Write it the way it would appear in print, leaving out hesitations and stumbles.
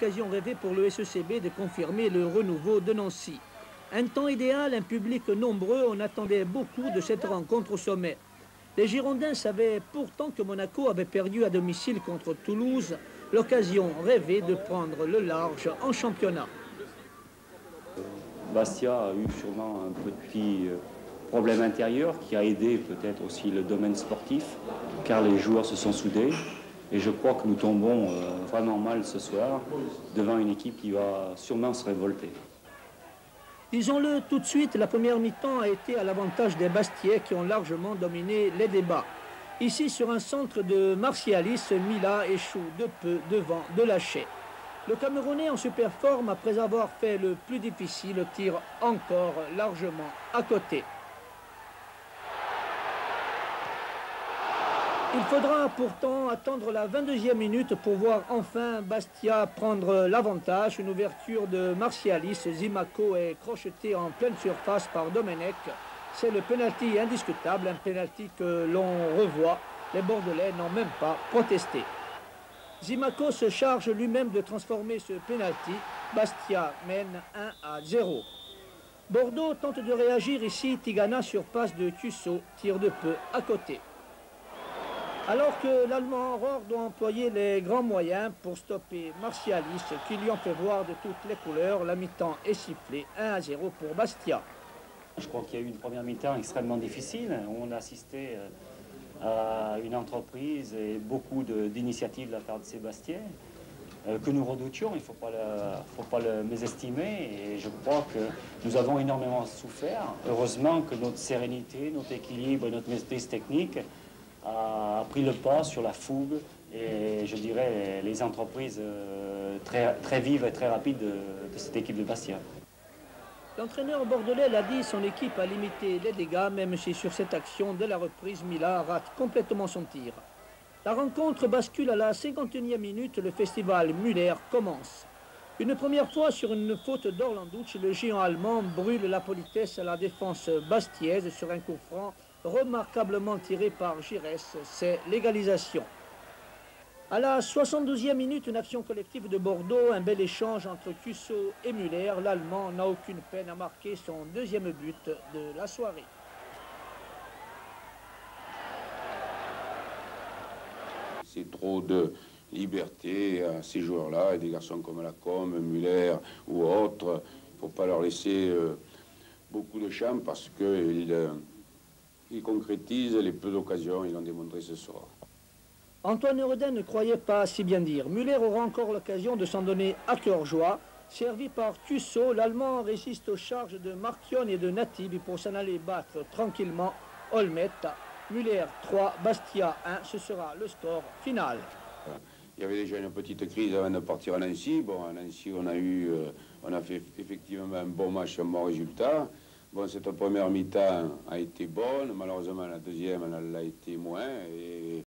Occasion rêvée pour le SECB de confirmer le renouveau de Nancy. Un temps idéal, un public nombreux, on attendait beaucoup de cette rencontre au sommet. Les Girondins savaient pourtant que Monaco avait perdu à domicile contre Toulouse, l'occasion rêvée de prendre le large en championnat. Bastia a eu sûrement un petit problème intérieur qui a aidé peut-être aussi le domaine sportif, car les joueurs se sont soudés. Et je crois que nous tombons vraiment mal ce soir devant une équipe qui va sûrement se révolter. Disons-le tout de suite, la première mi-temps a été à l'avantage des Bastiais qui ont largement dominé les débats. Ici, sur un centre de Martialis, Mila échoue de peu devant Delachey. Le Camerounais en super forme, après avoir fait le plus difficile, tire encore largement à côté. Il faudra pourtant attendre la 22e minute pour voir enfin Bastia prendre l'avantage. Une ouverture de Martialis, Zimaco est crocheté en pleine surface par Domenech. C'est le pénalty indiscutable, un pénalty que l'on revoit. Les Bordelais n'ont même pas protesté. Zimaco se charge lui-même de transformer ce pénalty. Bastia mène 1-0. Bordeaux tente de réagir ici. Tigana sur passe de Cusso, tire de peu à côté. Alors que l'Allemand Aurore doit employer les grands moyens pour stopper Martialis, qui lui en fait voir de toutes les couleurs, la mi-temps est sifflée 1-0 pour Bastia. Je crois qu'il y a eu une première mi-temps extrêmement difficile. On a assisté à une entreprise et beaucoup d'initiatives de la part de Sébastien, que nous redoutions, il ne faut pas le mésestimer. Et je crois que nous avons énormément souffert. Heureusement que notre sérénité, notre équilibre et notre maîtrise technique a pris le pas sur la fougue et je dirais les entreprises très vives et très rapides de cette équipe de Bastia. L'entraîneur bordelais l'a dit, son équipe a limité les dégâts, même si sur cette action de la reprise, Mila rate complètement son tir. La rencontre bascule à la 51e minute, le festival Müller commence. Une première fois sur une faute d'Orlanducci, le géant allemand brûle la politesse à la défense bastiaise sur un coup franc remarquablement tiré par Giresse, c'est l'égalisation. À la 72e minute, une action collective de Bordeaux, un bel échange entre Cusso et Müller. L'Allemand n'a aucune peine à marquer son deuxième but de la soirée. C'est trop de liberté à ces joueurs-là, et des garçons comme Lacombe, Müller ou autres. Il ne faut pas leur laisser beaucoup de champ parce qu'ils concrétisent les peu d'occasions, ils l'ont démontré ce soir. Antoine Redin ne croyait pas si bien dire. Müller aura encore l'occasion de s'en donner à cœur joie. Servi par Cusso, l'Allemand résiste aux charges de Marchione et de Natibi pour s'en aller battre tranquillement Olmet. Müller 3, Bastia 1, ce sera le score final. Il y avait déjà une petite crise avant de partir à Nancy. Bon, à Nancy, on a fait effectivement un bon match, un bon résultat. Bon, cette première mi-temps a été bonne. Malheureusement, la deuxième, elle l'a été moins. Et